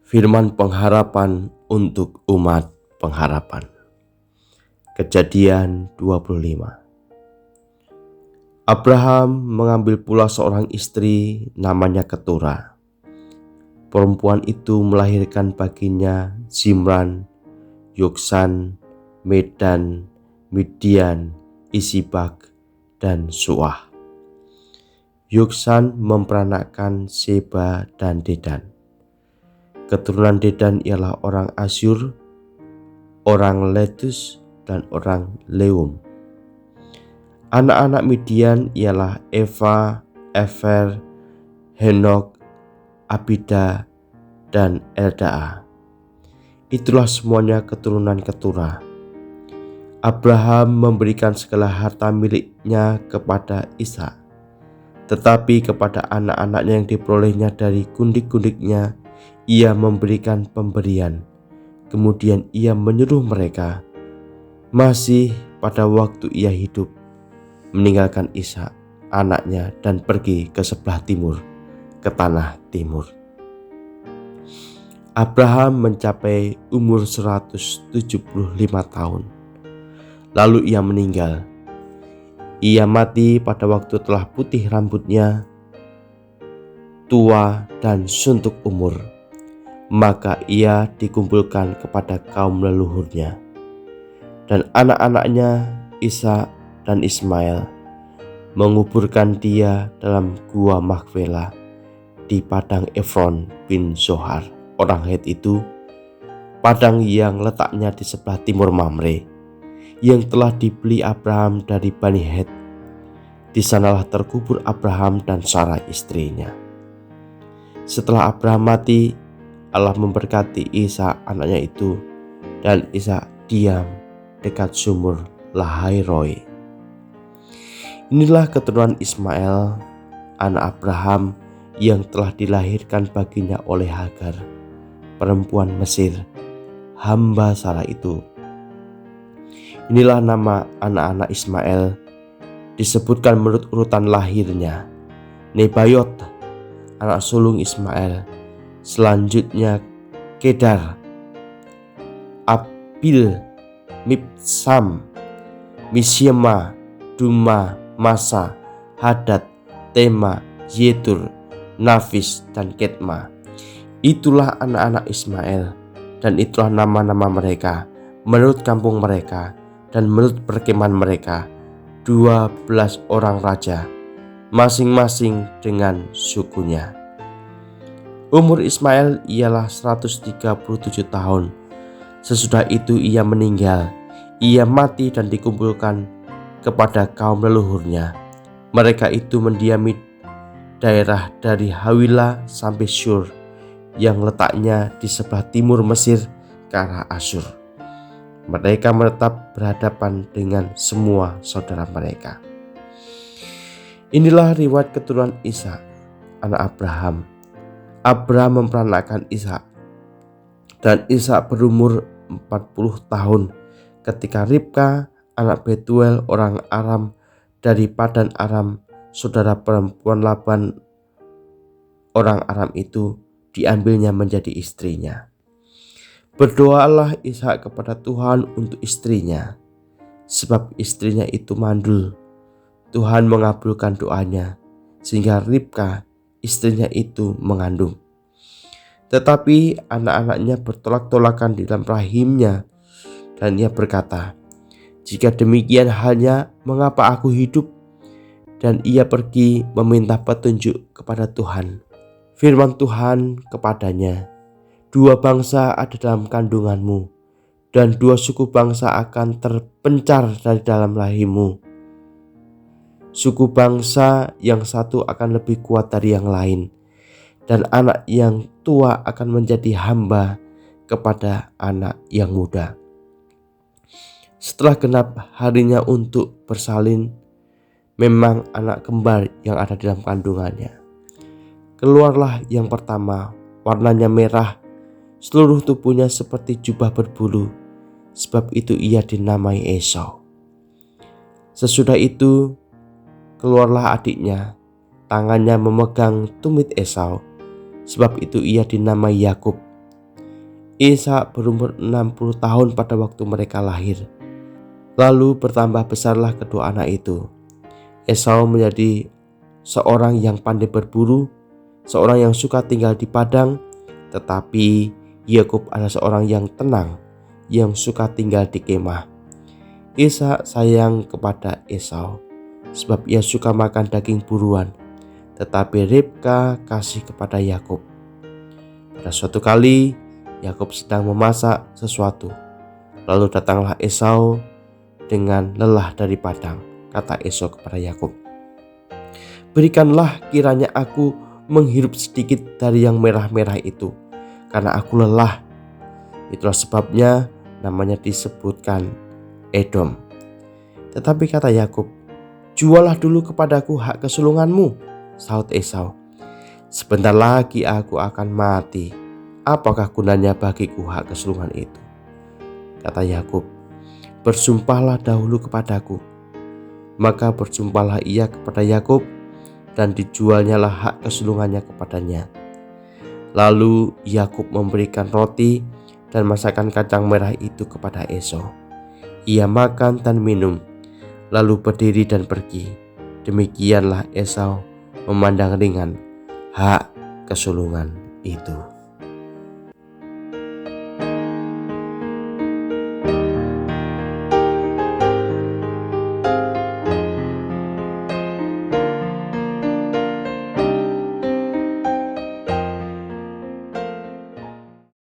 Firman pengharapan untuk umat pengharapan. Kejadian 25. Abraham mengambil pula seorang istri namanya Ketura. Perempuan itu melahirkan baginya Zimran, Yoksan, Medan, Midian, Isibak, dan Suah. Yoksan memperanakkan Seba dan Dedan. Keturunan Dedan ialah orang Asyur, orang Letus, dan orang Leum. Anak-anak Midian ialah Eva, Efer, Henok, Abida, dan Eldaa. Itulah semuanya keturunan Ketura. Abraham memberikan segala harta miliknya kepada Ishak, tetapi kepada anak-anaknya yang diperolehnya dari gundik-gundiknya ia memberikan pemberian. Kemudian ia menyuruh mereka, masih pada waktu ia hidup, meninggalkan Ishak anaknya dan pergi ke sebelah timur, ke tanah timur. Abraham mencapai umur 175 tahun. Lalu ia meninggal. Ia mati pada waktu telah putih rambutnya, tua dan suntuk umur. Maka ia dikumpulkan kepada kaum leluhurnya. Dan anak-anaknya Ishak dan Ismail menguburkan dia dalam gua Makfela di padang Efron bin Zohar, orang Het itu, padang yang letaknya di sebelah timur Mamre, yang telah dibeli Abraham dari Bani Het. Di sanalah terkubur Abraham dan Sarah istrinya. Setelah Abraham mati, Allah memberkati Ishak anaknya itu, dan Ishak diam dekat sumur Lahai-roi. Inilah keturunan Ismail, anak Abraham yang telah dilahirkan baginya oleh Hagar, perempuan Mesir, hamba Sarah itu. Inilah nama anak-anak Ismail, disebutkan menurut urutan lahirnya: Nebayot, anak sulung Ismail, selanjutnya Kedar, Abil, Mibsam, Misyema, Duma, Masa, Hadad, Tema, Yetur, Nafis, dan Ketma. Itulah anak-anak Ismail, dan itulah nama-nama mereka menurut kampung mereka dan menurut perkemahan mereka, 12 orang raja, masing-masing dengan sukunya. Umur Ismail ialah 137 tahun. Sesudah itu ia meninggal. Ia mati dan dikumpulkan kepada kaum leluhurnya. Mereka itu mendiami daerah dari Hawila sampai Syur, yang letaknya di sebelah timur Mesir ke arah Asyur. Mereka menetap berhadapan dengan semua saudara mereka. Inilah riwayat keturunan Ishak, anak Abraham. Abraham memperanakkan Ishak, dan Ishak berumur 40 tahun ketika Ribka, anak Betuel orang Aram dari Padan Aram, saudara perempuan Laban orang Aram itu, diambilnya menjadi istrinya. Berdoalah Ishak kepada Tuhan untuk istrinya, sebab istrinya itu mandul. Tuhan mengabulkan doanya, sehingga Ribka istrinya itu mengandung. Tetapi anak-anaknya bertolak-tolakan di dalam rahimnya, dan ia berkata, jika demikian halnya, mengapa aku hidup? Dan ia pergi meminta petunjuk kepada Tuhan. Firman Tuhan kepadanya, 2 bangsa ada dalam kandunganmu, dan 2 suku bangsa akan terpencar dari dalam rahimmu. Suku bangsa yang satu akan lebih kuat dari yang lain, dan anak yang tua akan menjadi hamba kepada anak yang muda. Setelah genap harinya untuk bersalin, memang anak kembar yang ada dalam kandungannya. Keluarlah yang pertama, warnanya merah, seluruh tubuhnya seperti jubah berbulu, sebab itu ia dinamai Esau. Sesudah itu keluarlah adiknya, tangannya memegang tumit Esau, sebab itu ia dinamai Yakub. Ishak berumur 60 tahun pada waktu mereka lahir. Lalu bertambah besarlah kedua anak itu. Esau menjadi seorang yang pandai berburu, seorang yang suka tinggal di padang, tetapi Yakub adalah seorang yang tenang, yang suka tinggal di kemah. Ishak sayang kepada Esau, sebab ia suka makan daging buruan, tetapi Ribka kasih kepada Yakub. Pada suatu kali, Yakub sedang memasak sesuatu. Lalu datanglah Esau dengan lelah dari padang. Kata Esau kepada Yakub, "Berikanlah kiranya aku menghirup sedikit dari yang merah-merah itu, karena aku lelah." Itulah sebabnya namanya disebutkan Edom. Tetapi kata Yakub, "Juallah dulu kepadaku hak kesulunganmu." Sahut Esau, "Sebentar lagi aku akan mati. Apakah gunanya bagiku hak kesulungan itu?" Kata Yakub, "Bersumpahlah dahulu kepadaku." Maka bersumpahlah ia kepada Yakub, dan dijualnyalah hak kesulungannya kepadanya. Lalu Yakub memberikan roti dan masakan kacang merah itu kepada Esau. Ia makan dan minum, lalu berdiri dan pergi. Demikianlah Esau memandang ringan hak kesulungan itu.